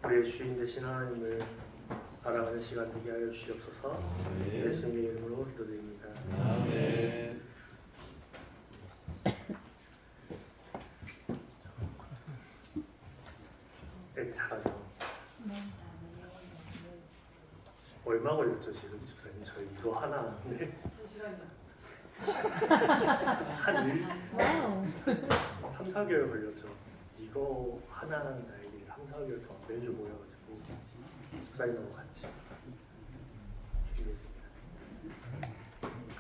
우리의 주인 되신 하나님을 알아가는 시간 되게 하여 주시옵소서. 예수님의 이름으로 기도드립니다. 아멘. 애기 잘하죠? 얼마 걸렸죠 지금 집사님? 저희 이거 하나 하는데 한 3, 4개월 걸렸죠. 이거 하나 하는 날이 3, 4개월 동안 매주 모여가지고 집사님하고 같이 준비했습니다.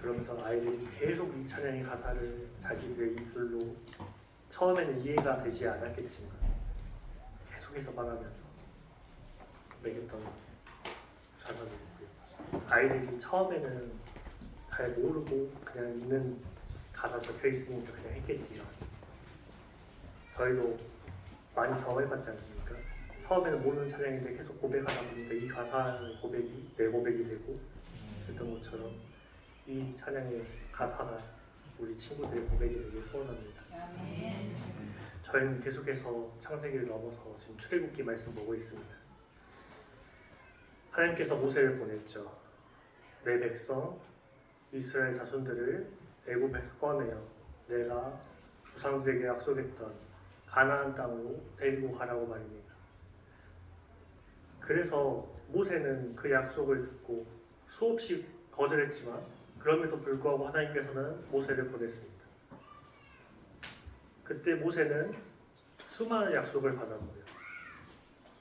그러면서 아이들이 계속 이 찬양의 가사를 자기들의 입술로 처음에는 이해가 되지 않았겠지만 계속해서 말하면서 매겼던 가사들이고요. 아이들이 처음에는 잘 모르고 그냥 있는 가사 적혀 있으니까 그냥 했겠지만 저희도 많이 경험해봤지 않습니까? 처음에는 모르는 찬양인데 계속 고백하다 보니까 이 가사의 고백이 내 고백이 되고 그랬던 것처럼 이 찬양의 가사가 우리 친구들의 고백이 되길 소원합니다. 저희는 계속해서 창세기를 넘어서 지금 출애굽기 말씀 보고 있습니다. 하나님께서 모세를 보냈죠. 내 백성 이스라엘 자손들을 애굽에서 꺼내어 내가 조상들에게 약속했던 가나안 땅으로 데리고 가라고 말입니다. 그래서 모세는 그 약속을 듣고 수없이 거절했지만 그럼에도 불구하고 하나님께서는 모세를 보냈습니다. 그때 모세는 수많은 약속을 받았고요.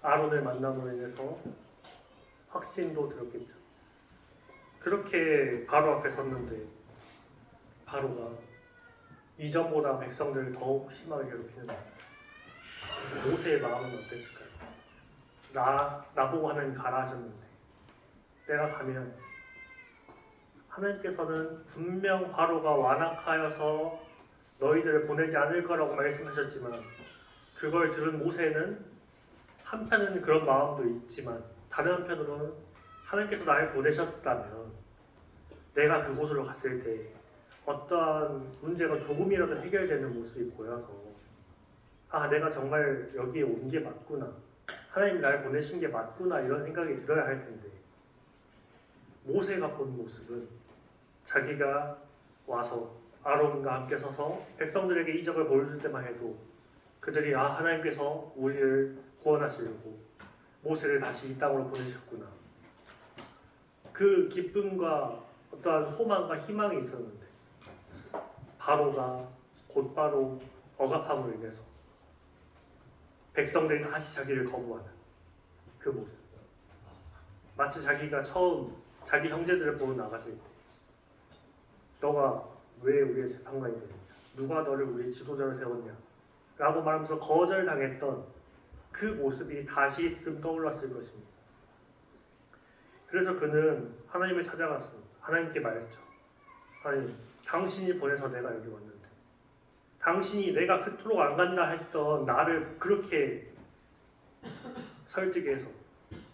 아론을 만남으로 인해서 확신도 들었겠죠. 그렇게 바로 앞에 섰는데 바로가 이전보다 백성들을 더욱 심하게 괴롭히는 모세의 마음은 어땠을까요? 나보고 하나님 가라 하셨는데 내가 가면 하나님께서는 분명 바로가 완악하여서 너희들을 보내지 않을 거라고 말씀하셨지만 그걸 들은 모세는 한편은 그런 마음도 있지만 다른 한편으로는 하나님께서 나를 보내셨다면 내가 그곳으로 갔을 때 어떠한 문제가 조금이라도 해결되는 모습이 보여서 아 내가 정말 여기에 온 게 맞구나, 하나님이 나를 보내신 게 맞구나 이런 생각이 들어야 할 텐데 모세가 본 모습은 자기가 와서 아론과 함께 서서 백성들에게 이적을 보여줄 때만 해도 그들이 아 하나님께서 우리를 구원하시려고 모세를 다시 이 땅으로 보내셨구나, 그 기쁨과 어떠한 소망과 희망이 있었는데 바로가 곧바로 억압함으로 인해서 백성들이 다시 자기를 거부하는 그 모습, 마치 자기가 처음 자기 형제들을 보러 나갔을 때 너가 왜 우리의 재판관이 되느냐, 누가 너를 우리 지도자로 세웠냐 라고 말하면서 거절당했던 그 모습이 다시금 떠올랐을 것입니다. 그래서 그는 하나님을 찾아가서 하나님께 말했죠. 하나님, 당신이 보내서 내가 여기 왔는데 당신이 내가 그토록 안 간다 했던 나를 그렇게 설득해서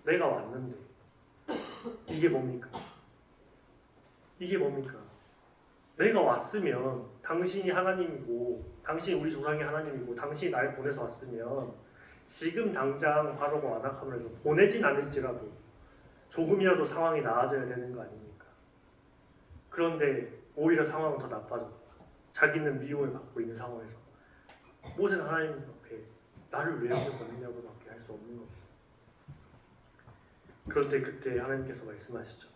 내가 왔는데 이게 뭡니까? 이게 뭡니까? 내가 왔으면 당신이 하나님이고 당신이 우리 조상이 하나님이고 당신이 날 보내서 왔으면 지금 당장 바로가 완악함으로 해서 보내진 않을지라도 조금이라도 상황이 나아져야 되는 거 아닙니까? 그런데 오히려 상황은 더 나빠졌다. 자기는 미움을 받고 있는 상황에서 모세는 하나님 앞에 나를 왜 여기 보냈냐고밖에 할 수 없는 겁니다. 그런데 그때 하나님께서 말씀하시죠.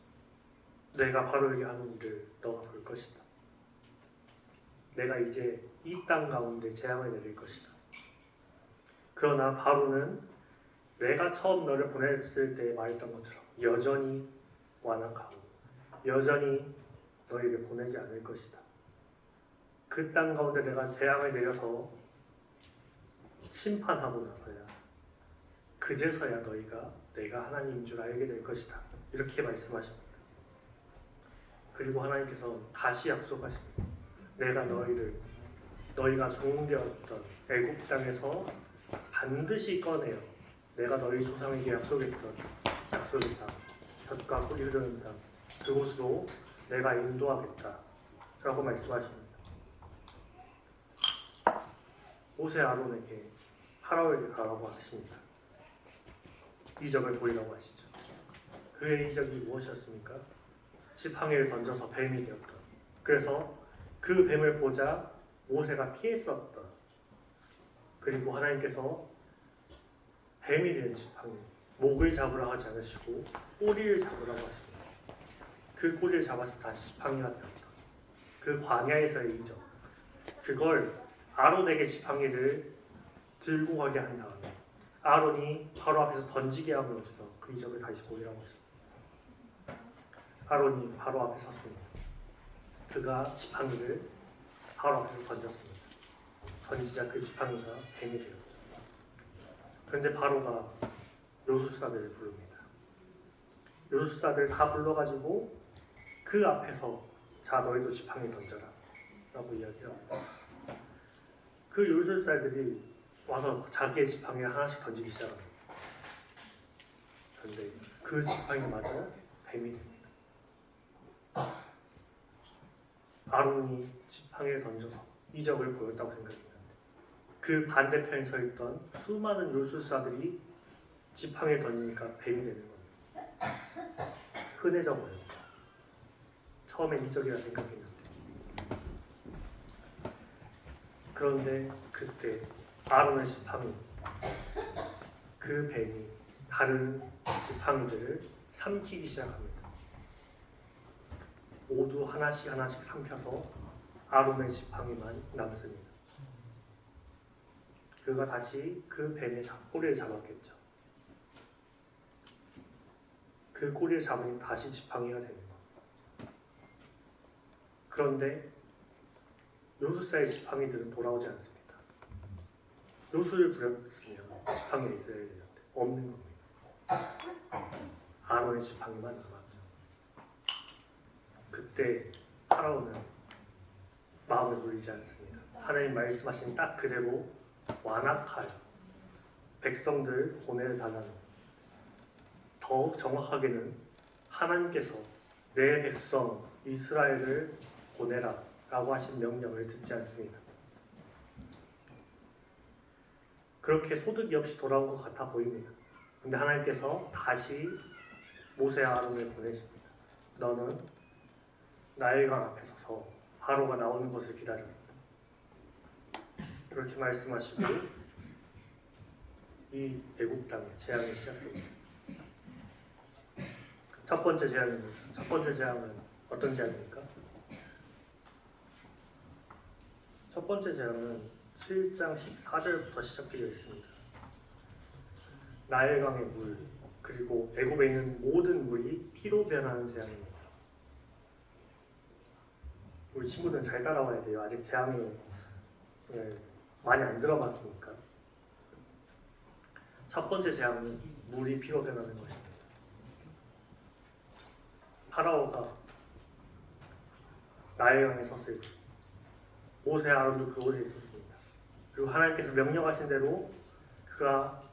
내가 바로에게 하는 일을 너가 볼 것이다. 내가 이제 이 땅 가운데 재앙을 내릴 것이다. 그러나 바로는 내가 처음 너를 보냈을 때 말했던 것처럼 여전히 완악하고 여전히 너희를 보내지 않을 것이다. 그 땅 가운데 내가 재앙을 내려서 심판하고 나서야 그제서야 너희가 내가 하나님인 줄 알게 될 것이다. 이렇게 말씀하십니다. 그리고 하나님께서 다시 약속하십니다. 내가 너희가 종되었던 애굽 땅에서 반드시 꺼내어 내가 너희 조상에게 약속했던 약속의 땅, 젖과 꿀이 흐르는 땅, 그곳으로 내가 인도하겠다 라고 말씀하십니다. 모세 아론에게 파라오에게 가라고 하십니다. 이적을 보이라고 하시죠. 그의 이적이 무엇이었습니까? 지팡이를 던져서 뱀이 되었다. 그래서 그 뱀을 보자 모세가 피했었다. 그리고 하나님께서 뱀이 된 지팡이, 목을 잡으라 하지 않으시고 꼬리를 잡으라고 하십니다. 그 꼬리를 잡아서 다시 지팡이가 되었다. 그 광야에서의 이적, 그걸 아론에게 지팡이를 들고 가게 한 다음에 아론이 바로 앞에서 던지게 함으로써 그 이적을 다시 보이라고 하십니다. 아론이 바로 앞에 섰습니다. 그가 지팡이를 바로 앞에서 던졌습니다. 던지자 그 지팡이가 뱀이 되었죠. 그런데 바로가 요술사들을 부릅니다. 요술사들 다 불러가지고 그 앞에서 자 너희도 지팡이 던져라 라고 이야기합니다. 그 요술사들이 와서 자기의 지팡이를 하나씩 던지기 시작합니다. 그런데 그 지팡이마저 뱀이 됩니다. 아론이 지팡이를 던져서 이적을 보였다고 생각합니다. 그 반대편에 서 있던 수많은 요술사들이 지팡이를 던지니까 뱀이 되는 겁니다. 흔해져 버렸죠. 처음엔 이적이라 생각했는데. 그런데 그때 아론의 지팡이, 그 뱀이 다른 지팡이들을 삼키기 시작합니다. 모두 하나씩 하나씩 삼켜서 아론의 지팡이만 남습니다. 그가 다시 그 뱀의 꼬리를 잡았겠죠. 그 꼬리를 잡으니 다시 지팡이가 되는 겁니다. 그런데 요술사의 지팡이들은 돌아오지 않습니다. 요술을 부렸으면 지팡이가 있어야 되는데 없는 겁니다. 아론의 지팡이만 남았죠. 그때 파라오는 마음을 돌리지 않습니다. 하나님 말씀하신 딱 그대로 완악하여 백성들 보내달라는, 더욱 정확하게는 하나님께서 내 백성 이스라엘을 보내라 라고 하신 명령을 듣지 않습니다. 그렇게 소득이 없이 돌아온 것 같아 보입니다. 근데 하나님께서 다시 모세와 아론을 보내십니다. 너는 나일강 앞에 서서 바로가 나오는 것을 기다려. 그렇게 말씀하시고 이 애굽 땅의 재앙이 시작됩니다. 첫 번째 재앙입니다. 첫 번째 재앙은 어떤 재앙입니까? 첫 번째 재앙은 7장 14절부터 시작되어 있습니다. 나일강의 물, 그리고 애굽에 있는 모든 물이 피로 변하는 재앙입니다. 우리 친구들은 잘 따라와야 돼요. 아직 재앙을 많이 안 들어봤으니까. 첫 번째 재앙은 물이 피로 변하는 것입니다. 파라오가 나일강에 섰을 때 모세 아론도 그곳에 있었습니다. 그리고 하나님께서 명령하신 대로 그가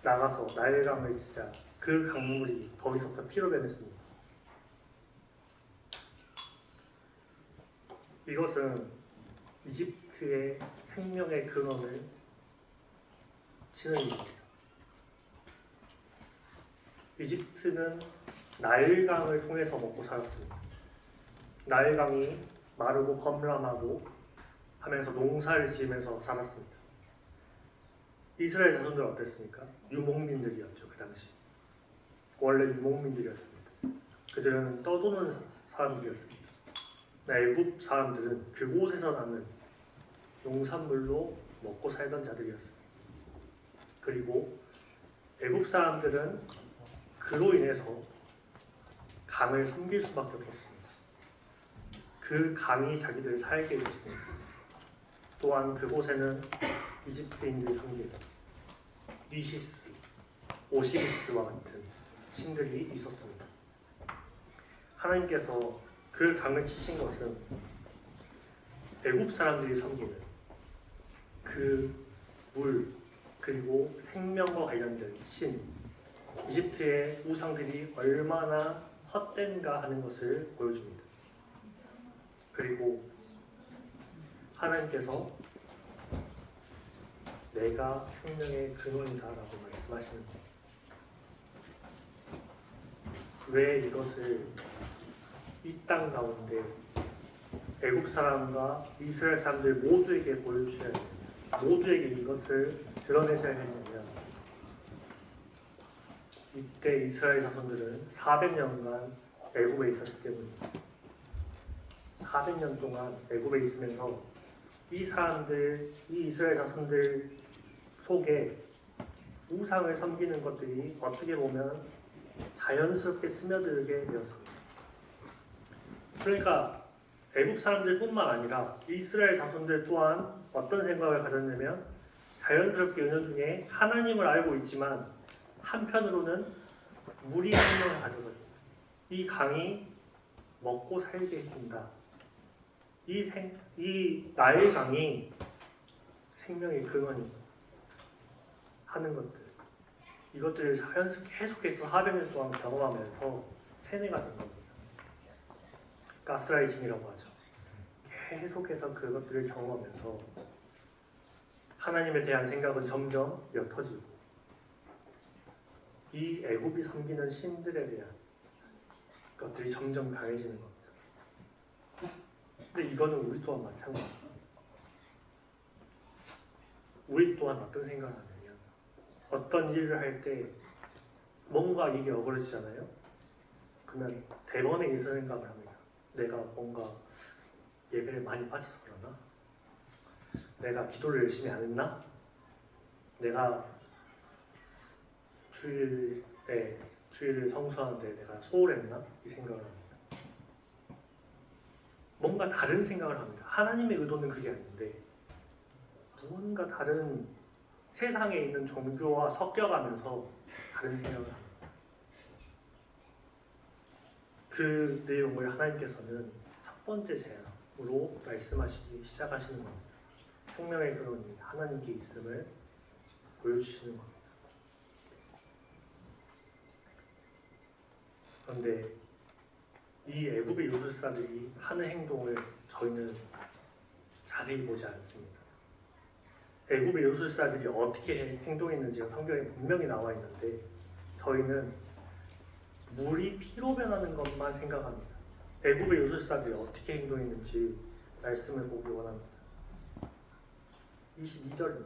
나가서 나일강을 치자 그 강물이 거기서부터 피로 변했습니다. 이것은 이집트의 생명의 근원을 치는 일입니다. 이집트는 나일강을 통해서 먹고 살았습니다. 나일강이 마르고 범람하고 하면서 농사를 지으면서 살았습니다. 이스라엘 자손들은 어땠습니까? 유목민들이었죠. 그 당시 원래 유목민들이었습니다. 그들은 떠도는 사람들이었습니다. 애굽 사람들은 그곳에서 나는 농산물로 먹고 살던 자들이었습니다. 그리고 애굽 사람들은 그로 인해서 강을 섬길 수밖에 없었습니다. 그 강이 자기들을 살게 해줬습니다. 또한 그곳에는 이집트인들이 섬기는 이시스, 오시리스와 같은 신들이 있었습니다. 하나님께서 그 강을 치신 것은 애굽 사람들이 섬기는 그 물, 그리고 생명과 관련된 신, 이집트의 우상들이 얼마나 헛된가 하는 것을 보여줍니다. 그리고 하나님께서 내가 생명의 근원이다 라고 말씀하시는 왜 이것을 이 땅 가운데 애굽 사람과 이스라엘 사람들 모두에게 보여주셔야 됩니다. 모두에게 이것을 드러내셔야 했냐면 이때 이스라엘 자손들은 400년간 애굽에 있었기 때문입니다. 400년 동안 애굽에 있으면서 이 사람들, 이 이스라엘 자손들 속에 우상을 섬기는 것들이 어떻게 보면 자연스럽게 스며들게 되었습니다. 그러니까 애굽 사람들뿐만 아니라 이스라엘 자손들 또한 어떤 생각을 가졌냐면 자연스럽게 은연중에 하나님을 알고 있지만 한편으로는 무리 생명을 가져거든요. 이 강이 먹고 살게 해준다. 이 나일 강이 생명의 근원이다. 하는 것들. 이것들을 자연스럽게 계속해서 400년 동안 경험하면서 세뇌가 된 겁니다. 가스라이팅이라고 하죠. 계속해서 그것들을 경험하면서 하나님에 대한 생각은 점점 옅어지고 이 애굽이 섬기는 신들에 대한 것들이 점점 강해지는 겁니다. 근데 이거는 우리 또한 마찬가지입니다. 우리 또한 어떤 생각을 하냐면 어떤 일을 할 때 뭔가 이게 어그러지잖아요. 그러면 대번에 이 생각을 합니다. 내가 뭔가 예배를 많이 빠져서 그러나? 내가 기도를 열심히 안 했나? 내가 주일을 성수하는데 내가 소홀했나? 이 생각을 합니다. 뭔가 다른 생각을 합니다. 하나님의 의도는 그게 아닌데 무언가 다른 세상에 있는 종교와 섞여가면서 다른 생각을 합니다. 그 내용을 하나님께서는 첫 번째 재앙으로 말씀하시기 시작하시는 겁니다. 생명의 근원이 하나님께 있음을 보여주시는 겁니다. 그런데 이 애굽의 요술사들이 하는 행동을 저희는 자세히 보지 않습니다. 애굽의 요술사들이 어떻게 행동했는지가 성경에 분명히 나와 있는데 저희는 물이 피로 변하는 것만 생각합니다. 애굽의 요술사들이 어떻게 행동했는지 말씀을 보기 원합니다. 22절입니다.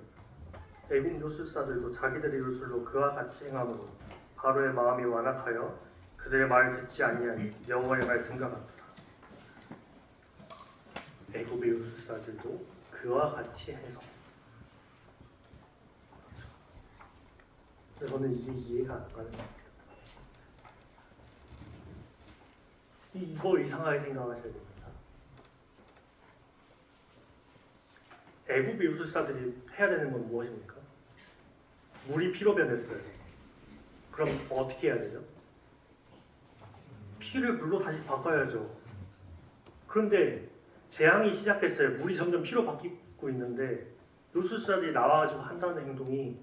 애굽 요술사들도 자기들의 요술로 그와 같이 행함으로 바로의 마음이 완악하여 그들의 말을 듣지 아니하니 여호와의 말씀과 같더라. 애굽의 요술사들도 그와 같이 해서 저는 이게 이해가 안 가는 겁니다. 이걸 이상하게 생각하셔야 됩니다. 애굽의 요술사들이 해야 되는 건 무엇입니까? 물이 피로 변했어요. 그럼 어떻게 해야 되죠? 피를 물로 다시 바꿔야죠. 그런데 재앙이 시작됐어요. 물이 점점 피로 바뀌고 있는데 요술사들이 나와가지고 한다는 행동이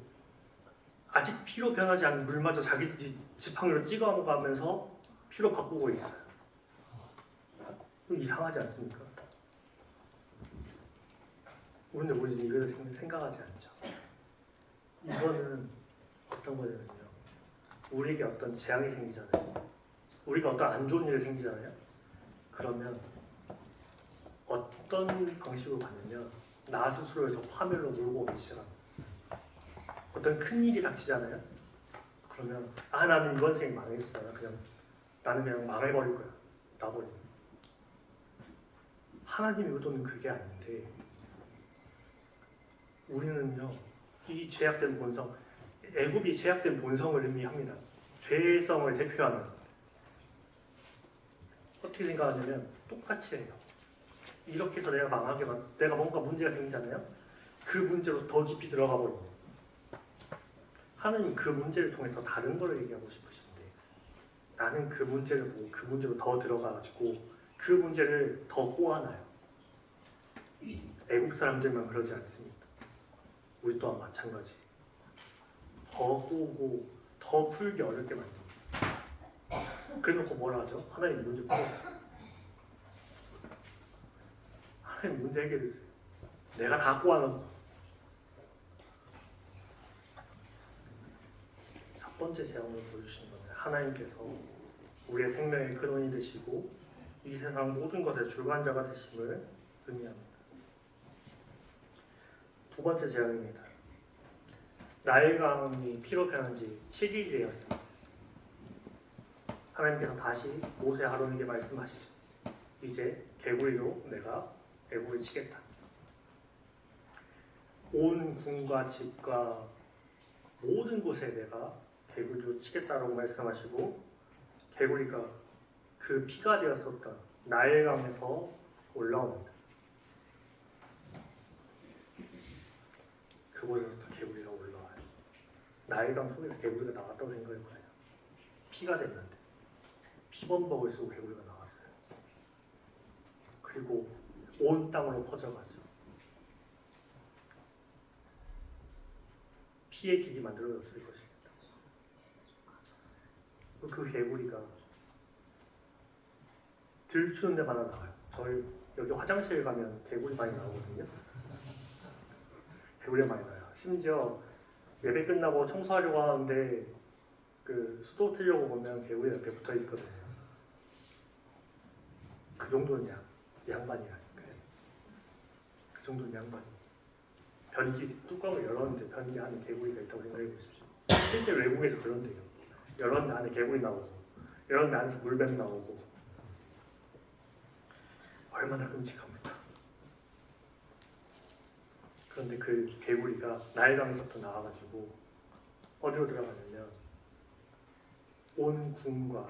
아직 피로 변하지 않은 물마저 자기 지팡이로 찍어가면서 피로 바꾸고 있어요. 이상하지 않습니까? 우리는 이걸 생각하지 않죠. 이거는 어떤 거냐면요. 우리에게 어떤 재앙이 생기잖아요. 우리가 어떤 안 좋은 일이 생기잖아요. 그러면 어떤 방식으로 가냐면 나 스스로를 더 파멸로 몰고 오기 시작합니다. 어떤 큰 일이 닥치잖아요. 그러면 나는 이번 생에 망했어. 나는 그냥 망해버릴 거야. 나버려. 하나님의 의도는 그게 아닌데 우리는요. 이 죄악된 본성, 애굽이 죄악된 본성을 의미합니다. 죄성을 대표하는 어떻게 생각하냐면 똑같이 해요. 이렇게 해서 내가 내가 뭔가 문제가 생기잖아요. 그 문제로 더 깊이 들어가 버립니다. 하나님 그 문제를 통해서 다른 걸 얘기하고 싶으신데 나는 그 문제를 보고 그 문제로 더 들어가가지고 그 문제를 더 꼬아놔요. 애국 사람들만 그러지 않습니다. 우리 또한 마찬가지. 더 꼬고 더 풀기 어렵게 만듭니다. 그래놓고 뭐라 하죠? 하나님 문제 풀었어. 하나님 문제 해결해주세요. 내가 다 꼬아놓고. 첫 번째 재앙을 보여주시는 거는 하나님께서 우리의 생명의 근원이 되시고 이 세상 모든 것의 주관자가 되심을 의미합니다. 두 번째 재앙입니다. 나일강이 피로 변한 지 7일이었습니다. 하나님께서 다시 모세 아론에게 말씀하시죠. 이제 개구리로 내가 애국을 치겠다. 온 궁과 집과 모든 곳에 내가 개구리로 치겠다라고 말씀하시고 개구리가 그 피가 되었었던 나일강에서 올라옵니다. 그곳에서부터 개구리가 올라와요. 나일강 속에서 개구리가 나왔다고 생각해보세요. 피가 됐는데 피범벅을 쓰고 개구리가 나왔어요. 그리고 온 땅으로 퍼져가죠. 피의 길이 만들어졌을 것입니다. 그 개구리가 들추는 데마다 나와요. 저희 여기 화장실 가면 개구리 많이 나오거든요. 개구리가 많이 나와요. 심지어 예배 끝나고 청소하려고 하는데 그 수도 틀려고 보면 개구리 옆에 붙어 있거든요. 그 정도는 양반이라니까요. 그 정도는 양반이. 변기 뚜껑을 열었는데 변기 안에 개구리가 있다고 생각해 보십시오. 실제 외국에서 그런데요. 열었는데 안에 개구리 나오고 열었는데 안에서 물뱀 나오고 얼마나 끔찍합니까? 그런데 그 개구리가 나일강에서부터 나와가지고 어디로 들어가냐면 온 궁과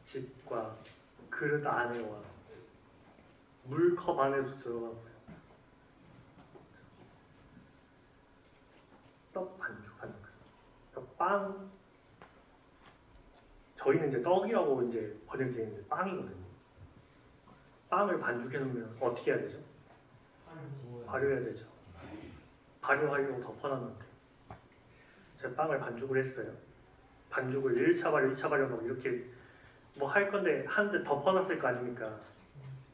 집과 그릇 안에와 물컵 안에도 들어가고요. 떡 반죽하는 거예요. 그러니까 빵, 저희는 이제 떡이라고 이제 번역되어 있는데 빵이거든요. 빵을 반죽해 놓으면 어떻게 해야 되죠? 발효해야 되죠. 발효하려고 덮어놨는데 제가 빵을 반죽을 했어요. 반죽을 1차 발효, 2차 발효 막 이렇게 뭐 할 건데 하는데 덮어놨을 거 아닙니까?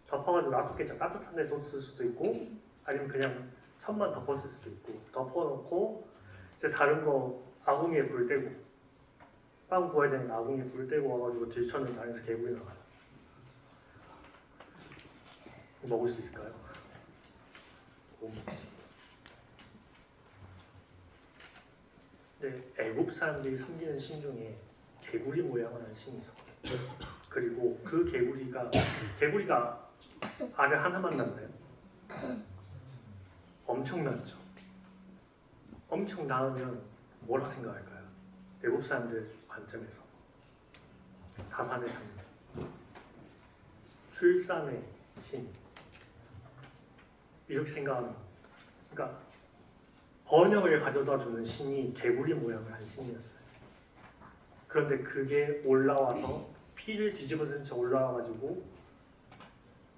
덮어가지고 놔뒀겠죠. 따뜻한 데 뒀을 수도 있고 아니면 그냥 천만 덮었을 수도 있고 덮어놓고 이제 다른 거 아궁이에 불 떼고 빵 구워야 되니까 아궁이에 불 떼고 와가지고 들쳤는데 안에서 개구리 나가요. 먹을 수 있을까요? 근데 애국 사람들이 섬기는 신 중에 개구리 모양을 하는 신이 있었거든요. 그리고 그 개구리가 알을 하나만 낳나요? 엄청나죠. 엄청 낳으면 뭐라 생각할까요? 애국 사람들 관점에서 다산의 장미, 출산의 신 이렇게 생각하는. 그러니까 번영을 가져다 주는 신이 개구리 모양을 한 신이었어요. 그런데 그게 올라와서 피를 뒤집어진 채 올라와가지고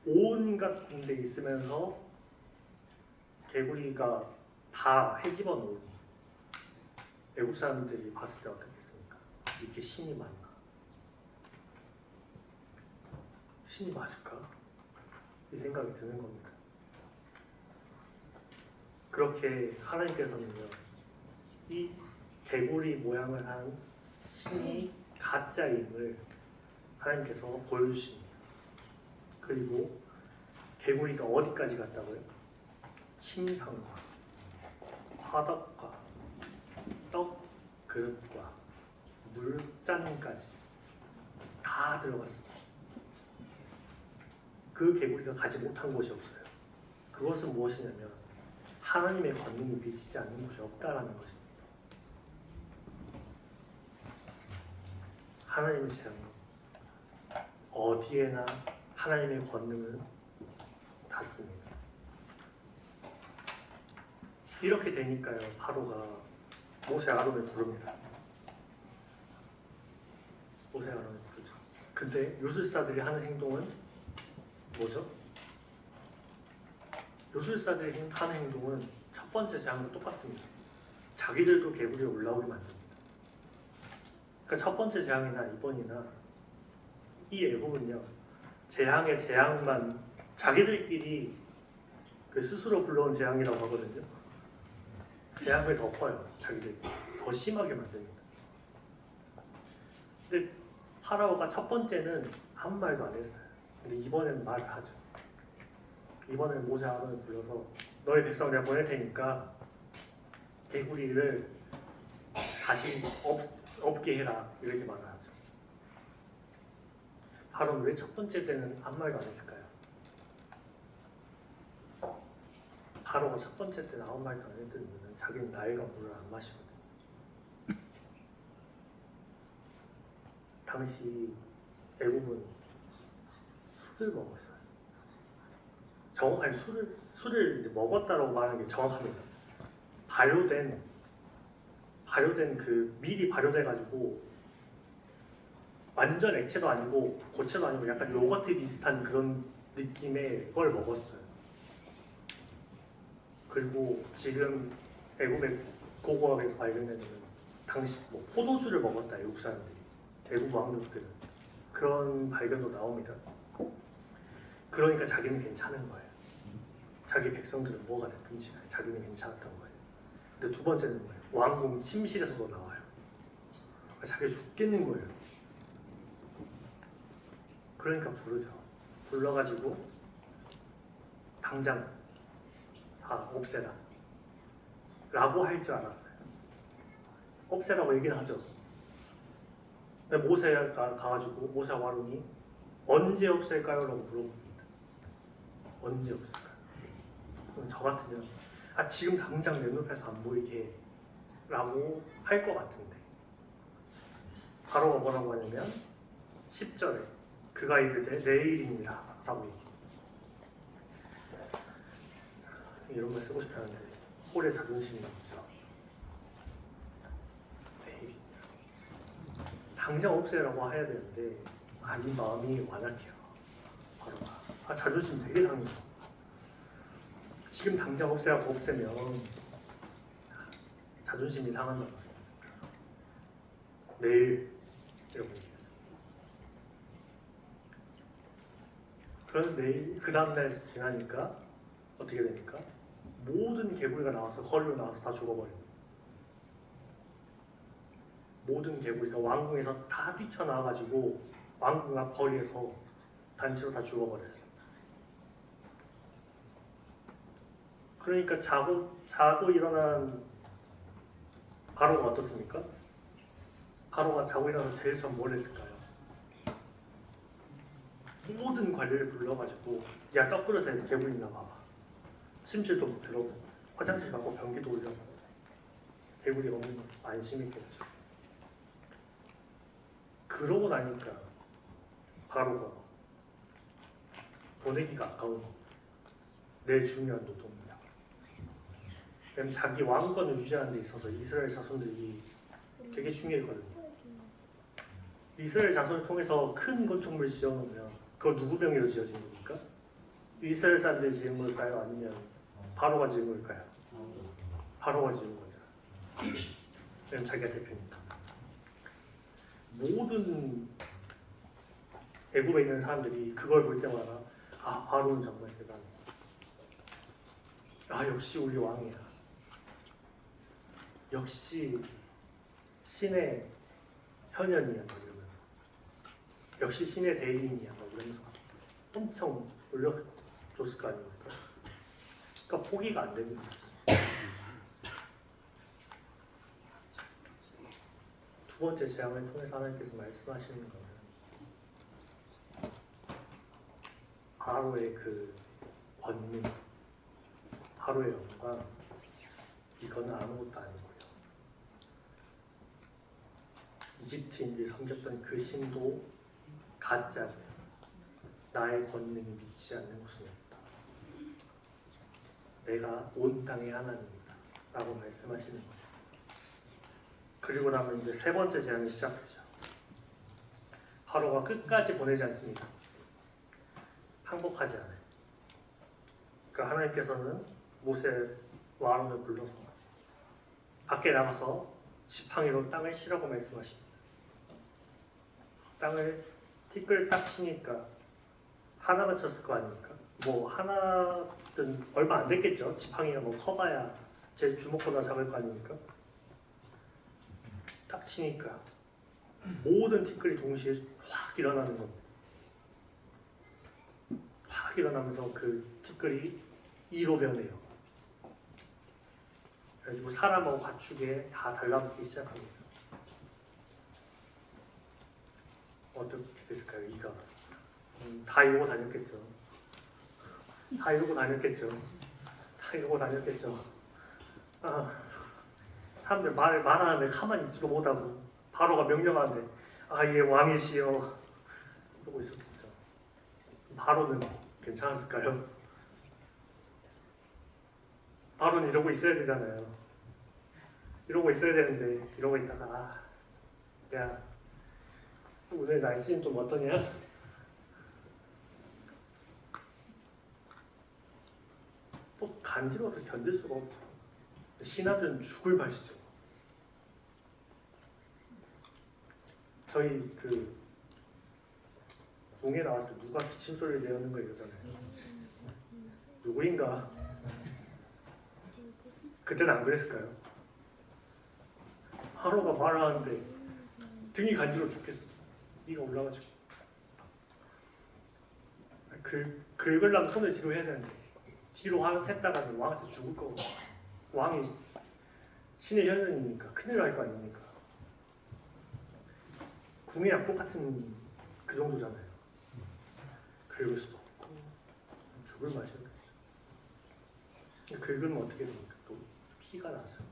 온갖 데 있으면서 개구리가 다 헤집어 놓으니 외국 사람들이 봤을 때 어떻겠습니까? 이게 신이 맞나? 신이 맞을까? 이 생각이 드는 겁니다. 그렇게 하나님께서는요, 이 개구리 모양을 한 신이 가짜임을 하나님께서 보여주십니다. 그리고 개구리가 어디까지 갔다고요? 침상과 화덕과 떡 그릇과 물잔까지 다 들어갔습니다. 그 개구리가 가지 못한 곳이 없어요. 그것은 무엇이냐면 하나님의 권능이 미치지 않는 곳이 없다라는 것입니다. 하나님의 재앙은 어디에나 하나님의 권능은 닿습니다. 이렇게 되니까요, 바로가 모세 아론을 부릅니다. 모세 아론을 부르죠. 근데 요술사들이 하는 행동은 뭐죠? 요술사들이 하는 행동은 첫 번째 재앙과 똑같습니다. 자기들도 개구리에 올라오게 만듭니다. 그러니까 첫 번째 재앙이나 이번이나 이 애국은요, 재앙의 재앙만 자기들끼리 그 스스로 불러온 재앙이라고 하거든요. 재앙을 덮어요. 자기들끼리 더 심하게 만듭니다. 근데 파라오가 첫 번째는 아무 말도 안 했어요. 근데 이번에는 말을 하죠. 이번에는 모세 아론을 불러서 너희 백성 내가 보낼 테니까 개구리를 다시 없게 해라 이렇게 말을 하죠. 바로 왜 첫 번째 때는 아무 말도 안 했을까요? 바로가 첫 번째 때는 아무 말도 안 했던 이유는 자기는 나일과 물을 안 마시거든요. 당시 애굽은 술을 먹었어요. 정확하게 술을 이제 먹었다라고 말하는 게 정확합니다. 발효된 그 미리 발효돼가지고 완전 액체도 아니고 고체도 아니고 약간 요거트 비슷한 그런 느낌의 걸 먹었어요. 그리고 지금 애굽의 고고학에서 발견되는 당시 뭐 포도주를 먹었다 애굽 사람들이, 애굽 왕족들은 그런 발견도 나옵니다. 그러니까 자기는 괜찮은 거예요. 자기 백성들은 뭐가 됐든지 자기는 괜찮았던 거예요. 근데 두 번째는 뭐예요? 왕궁 침실에서도 나와요. 자기가 죽겠는 거예요. 그러니까 부르죠. 불러가지고 당장 다 없애라 라고 할 줄 알았어요. 없애라고 얘기는 하죠. 근데 모세가 가가지고 모세와 아론이 언제 없앨까요? 라고 물어봅니다. 언제 없앨까요? 그럼 저 같으면 지금 당장 내 눈앞에서 안 보이게 라고 할 것 같은데 바로가 뭐라고 하냐면 10절에 그가 이르되 내일입니다 라고 얘기해요. 이런 걸 쓰고 싶다는데 홀의 자존심이 없죠. 내일입니다. 당장 없애라고 해야 되는데 이 마음이 완악해요. 바로가 자존심 되게 상해요. 지금 당장 없애라고 없애면 자존심이 상한단 말이에요. 내일 이러고 얘기해요. 그런데 내일 그 다음날 지나니까 어떻게 됩니까? 모든 개구리가 나와서 거리로 나와서 다 죽어버려요. 모든 개구리가 왕궁에서 다 뛰쳐나와가지고 왕궁 앞 거리에서 단체로 다 죽어버려요. 그러니까 자고 일어난 바로가 어떻습니까? 바로가 자고 일어나서 제일 처음 뭘 했을까요? 모든 관리를 불러가지고 야 떡그릇에 개구리 있나 봐봐. 침실도 들어보고 화장실 가고 변기도 올려보고 개구리 없는 거 안심했겠죠. 그러고 나니까 바로가 보내기가 아까운 겁니다. 내 중요한 노동입니다. 왜냐면 자기 왕권을 유지하는 데 있어서 이스라엘 자손들이 되게 중요했거든요. 이스라엘 자손을 통해서 큰 건축물을 지어놓으면 그거 누구 명의로 지어진 겁니까? 이스라엘 사람들이 지은 걸까요? 아니면 바로가 지은 걸까요? 바로가 지은 거죠. 왜냐면 자기가 대표니까. 모든 애굽에 있는 사람들이 그걸 볼 때마다 바로는 정말 대단해. 역시 우리 왕이야. 역시 신의 현현이야. 이러면서 역시 신의 대인이야. 이러면서 엄청 올려줬을 거 아닙니까? 그러니까 포기가 안 됩니다. 두 번째 재앙을 통해서 하나님께서 말씀하시는 거는 바로의 그 권능, 바로의 영광, 이거는 아무것도 아니고요. 이집트인들이 섬겼던 그 신도 가짜고요. 나의 권능이 미치지 않는 곳은 없다. 내가 온 땅의 하나님이다 라고 말씀하시는 거예요. 그리고 나면 이제 세 번째 재앙이 시작되죠. 바로가 끝까지 보내지 않습니다. 항복하지 않아요. 그러니까 하나님께서는 모세와 아론을 불러서 밖에 나가서 지팡이로 땅을 치라고 말씀하십니다. 땅을 티끌 딱 치니까 하나만 쳤을 거 아닙니까? 뭐 하나든 얼마 안 됐겠죠. 지팡이가 뭐 커봐야 제 주먹보다 작을 거 아닙니까? 딱 치니까 모든 티끌이 동시에 확 일어나는 겁니다. 확 일어나면서 그 티끌이 이로 변해요. 그래가지고 사람하고 가축에 다 달라붙기 시작합니다. 어떻게 됐을까요? 이가 다 이러고 다녔겠죠. 다 이러고 다녔겠죠. 다 이러고 다녔겠죠. 사람들 말하는데 가만히 있지도 못하고 바로가 명령하는데 예 왕이시여 이러고 있었겠죠. 바로는 괜찮았을까요? 바로는 이러고 있어야 되잖아요. 이러고 있어야 되는데 이러고 있다가 야 오늘 날씨는 좀 어떠냐? 또 간지러워서 견딜 수가 없죠. 신하들은 죽을 맛이죠. 저희 그 공에 나왔을 때 누가 기침 소리를 내는 거 이러잖아요. 누구인가? 그때는 안 그랬을까요? 하루가 말하는데 등이 간지러워 죽겠어. 이가 올라가지고 긁으려면 손을 뒤로 해야 되는데 뒤로 했다가 왕한테 죽을 거고 왕이 신의 현현이니까 큰일 날 거 아닙니까? 궁이랑 똑같은 그 정도잖아요. 긁을 수도 없고 죽을 맛이었겠죠. 긁으면 어떻게 됩니까? 또 피가 나죠.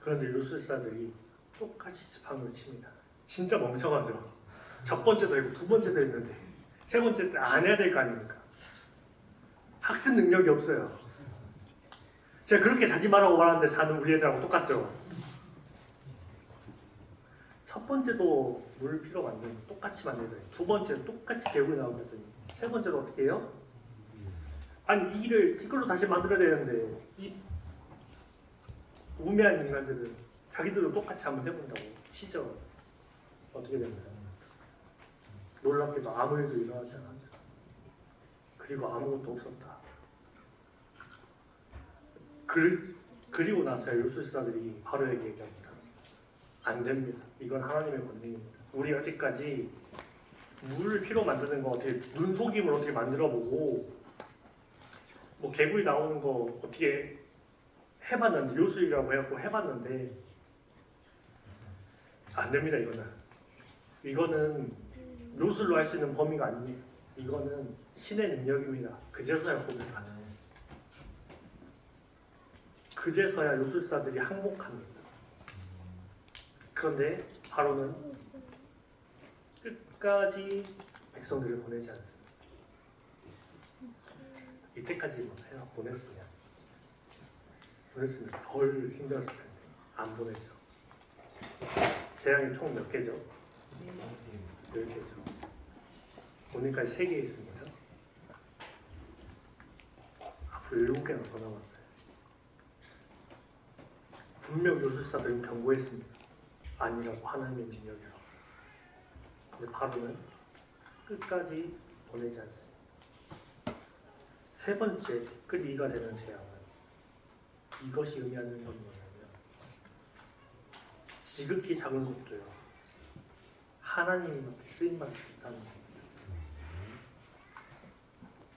그런데 요술사들이 똑같이 지팡이를 칩니다. 진짜 멍청하죠. 첫 번째도 했고 두 번째도 했는데 세 번째 때 안 해야 될 거 아닙니까? 학습 능력이 없어요. 제가 그렇게 자지 말라고 말하는데 자는 우리 애들하고 똑같죠. 첫 번째도 물 필요가 안 되는 똑같이 만들더니 두 번째 똑같이 개구리 나오더니 세 번째도 어떻게 해요? 아니 이를 찌끌로 다시 만들어야 되는데 이 우매한 인간들은 자기들도 똑같이 한번 해본다고 치죠. 어떻게 됩니까? 놀랍게도 아무 일도 일어나지 않았죠. 그리고 아무것도 없었다. 그리고 나서야 요술사들이 바로에게 얘기합니다. 안 됩니다. 이건 하나님의 권능입니다. 우리 여태까지 물 피로 만드는 거 어떻게 눈속임을 어떻게 만들어보고 뭐 개구리 나오는 거 어떻게 해봤는데 요술이라고 해갖고 해봤는데 안 됩니다. 이거는 요술로 할 수 있는 범위가 아닙니다. 이거는 신의 능력입니다. 그제서야 고백하죠. 그제서야 요술사들이 항복합니다. 그런데 바로는 끝까지 백성들을 보내지 않습니다. 이때까지 해서 보냈으면 덜 힘들었을 텐데 안 보내죠. 재앙이 총 몇 개죠? 10개죠. 오늘까지 3개 있습니다. 앞으로 7개나 더 남았어요. 분명 요술사들은 경고했습니다. 아니라고 하나님의 능력이라고. 근데 바로는 끝까지 보내지 않습니다. 세 번째 끝이가 되는 재앙은 이것이 의미하는 건 뭐냐면 지극히 작은 것도요 하나님한테 쓰임받을 수 있다는 겁니다.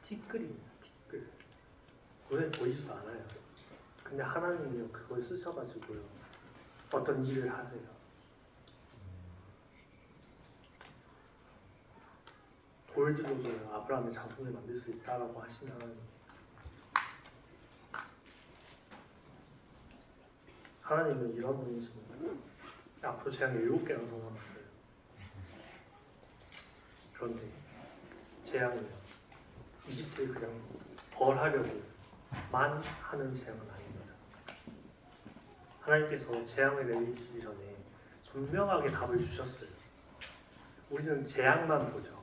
티끌입니다. 티끌. 눈에 보이지도 않아요. 근데 하나님이요 그걸 쓰셔가지고요 어떤 일을 하세요. 돌들로도 아브라함의 자손을 만들 수 있다라고 하신 하나님. 하나님은 이런 분이십니다. 앞으로 재앙이 7개나 더 남았어요. 그런데 재앙이요 이집트에 그냥 벌하려고만 하는 재앙은 아닙니다. 하나님께서 재앙을 내리시기 전에 분명하게 답을 주셨어요. 우리는 재앙만 보죠.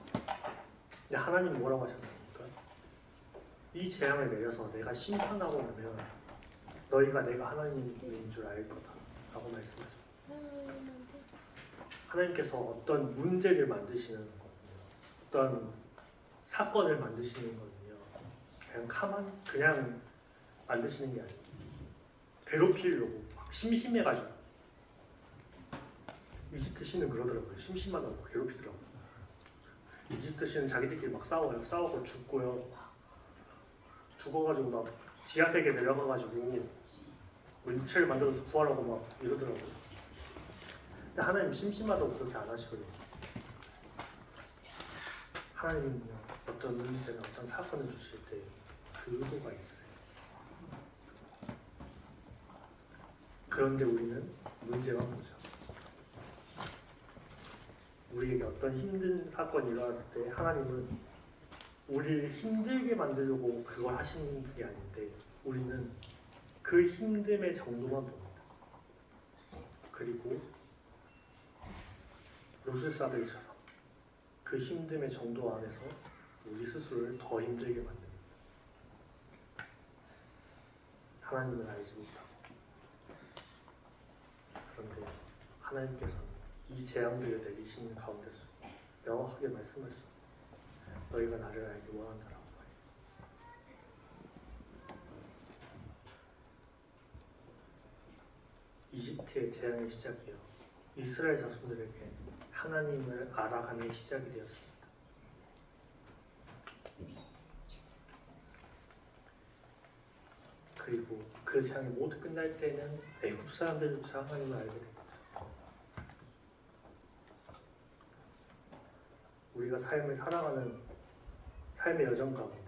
근데 하나님 뭐라고 하셨습니까? 이 재앙을 내려서 내가 심판하고 나면 너희가 내가 하나님인 줄 알 거다 라고 말씀하셨어요. 하나님께서 어떤 문제를 만드시는 거거든요. 어떤 사건을 만드시는 거거든요. 그냥 만드시는 게 아니에요. 괴롭히려고 막 심심해가지고 이집트 신은 그러더라고요. 심심하다고 괴롭히더라고요. 이집트 신은 자기들끼리 막 싸워요. 싸우고 죽고요. 죽어가지고 막 지하세계 내려가가지고 물체를 만들어서 구하라고 막 이러더라고요. 근데 하나님 심심하다고 그렇게 안 하시거든요. 하나님은요, 어떤 문제나 어떤 사건을 주실 때 그 의도가 있어요. 그런데 우리는 문제가 뭐죠? 우리에게 어떤 힘든 사건이 일어났을 때 하나님은 우리를 힘들게 만들려고 그걸 하시는 분이 아닌데 우리는 그 힘듦의 정도만 봅니다. 그리고 루스사벨처럼 그 힘듦의 정도 안에서 우리 스스로를 더 힘들게 만듭니다. 하나님을 알지 못하고. 그런데 하나님께서는 이 재앙들을 내리시는 가운데서 명확하게 말씀하십니다. 너희가 나를 알기 원한다라고 말해요. 이집트의 재앙의 시작이요, 이스라엘 자손들에게 하나님을 알아가는 시작이 되었습니다. 그리고 그 재앙이 모두 끝날 때는 애굽 사람들조차 하나님을 알게 됩니다. 우리가 삶을 살아가는 삶의 여정 가운데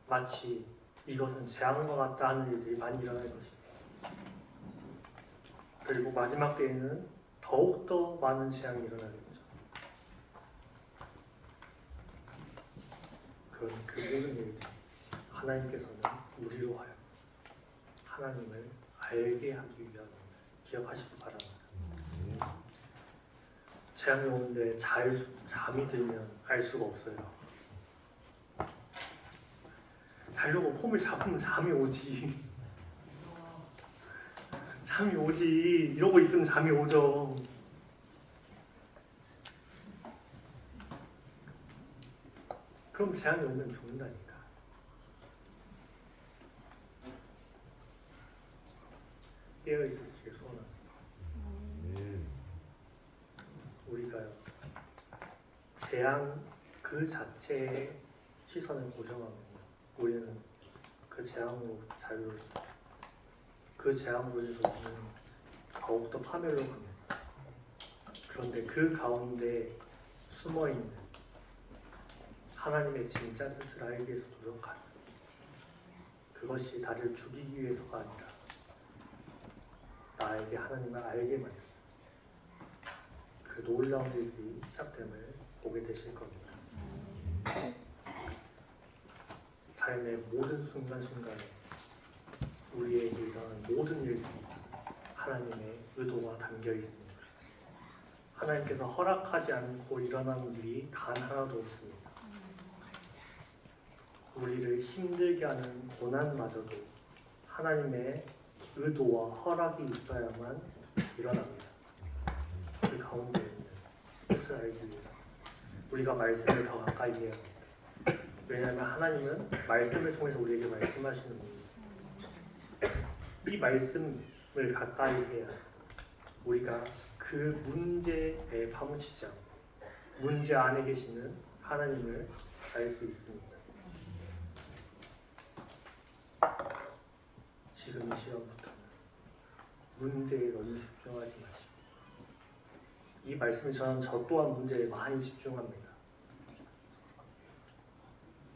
마치 이것은 재앙과 같다 하는 일들이 많이 일어날 것입니다. 그리고 마지막 때에는 더욱더 많은 재앙이 일어나는 거죠. 그 모든 일들이 하나님께서는 우리로 하여 하나님을 알게 하기 위한 기억하시기 바랍니다. 재앙이 오는데 잠이 들면 알 수가 없어요. 자려고 폼을 잡으면 잠이 오지. 잠이 오지. 이러고 있으면 잠이 오죠. 그럼 재앙이 오면 죽는다니까. 깨어 있으시길 소원합니다. 우리가요, 재앙 그 자체의 시선을 고정하고 우리는 그 재앙으로 그 재앙으로 인해서 우리는 더욱더 파멸로 갑니다. 그런데 그 가운데 숨어있는 하나님의 진짜 뜻을 알기 위해서 노력하는, 그것이 나를 죽이기 위해서가 아니라 나에게 하나님을 알게 만드는 그 놀라운 일들이 시작됨을 보게 되실 겁니다. 삶의 모든 순간순간에 우리에게 일어나는 모든 일들이 하나님의 의도가 담겨 있습니다. 하나님께서 허락하지 않고 일어나는 일이 단 하나도 없습니다. 우리를 힘들게 하는 고난마저도 하나님의 의도와 허락이 있어야만 일어납니다. 그 가운데 있는 뜻을 알기 위해서 우리가 말씀을 더 가까이 해야 합니다. 왜냐하면 하나님은 말씀을 통해서 우리에게 말씀하시는 분입니다. 이 말씀을 가까이 해야 우리가 그 문제에 파묻히지 않고 문제 안에 계시는 하나님을 알 수 있습니다. 지금 이 시간부터는 문제에 너무 집중하지 마시고, 이 말씀이 저는 저 또한 문제에 많이 집중합니다.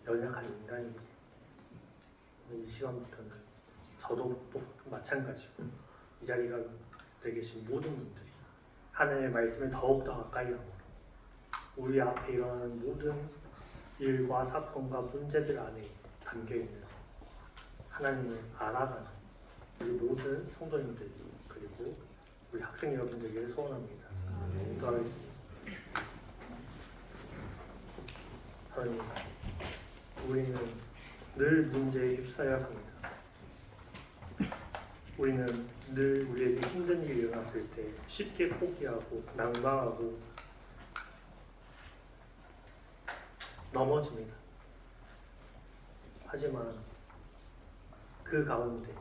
연약한 인간이기 때문에 이 시간부터는 저도 또 마찬가지고 이 자리에 계신 모든 분들이 하나님의 말씀을 더욱더 가까이 하므로 우리 앞에 일어나는 모든 일과 사건과 문제들 안에 담겨있는 하나님을 알아가는 우리 모든 성도님들 그리고 우리 학생 여러분들에게 소원합니다. 기도하겠습니다. 하나님, 우리는 늘 문제에 휩싸여 삽니다. 우리는 늘 우리에게 힘든 일이 일어났을 때 쉽게 포기하고 낭망하고 넘어집니다. 하지만 그 가운데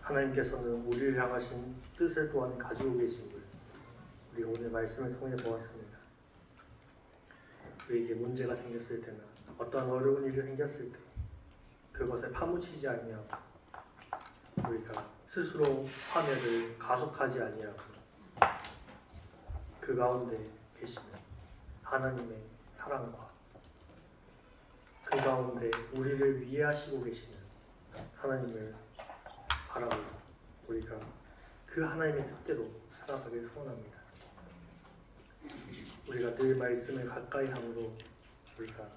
하나님께서는 우리를 향하신 뜻을 또한 가지고 계심을 우리가 오늘 말씀을 통해 보았습니다. 우리에게 문제가 생겼을 때나 어떠한 어려운 일이 생겼을 때 그것에 파묻히지 아니하고 우리가 스스로 화면을 가속하지 아니하고 그 가운데 계시는 하나님의 사랑과 그 가운데 우리를 위해 하시고 계시는 하나님을 바라보고 우리가 그 하나님의 뜻대로 살아가길 소원합니다. 우리가 늘 말씀을 가까이 함으로 우리가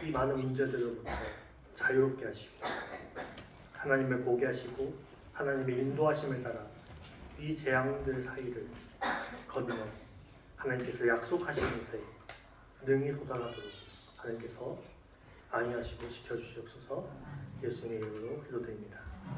이 많은 문제들로부터 자유롭게 하시고 하나님을 보게 하시고 하나님의 인도하심을 따라 이 재앙들 사이를 건너 하나님께서 약속하신 곳에 능히 도달하도록 하나님께서 안위하시고 지켜주시옵소서. 예수님의 이름으로 기도드립니다.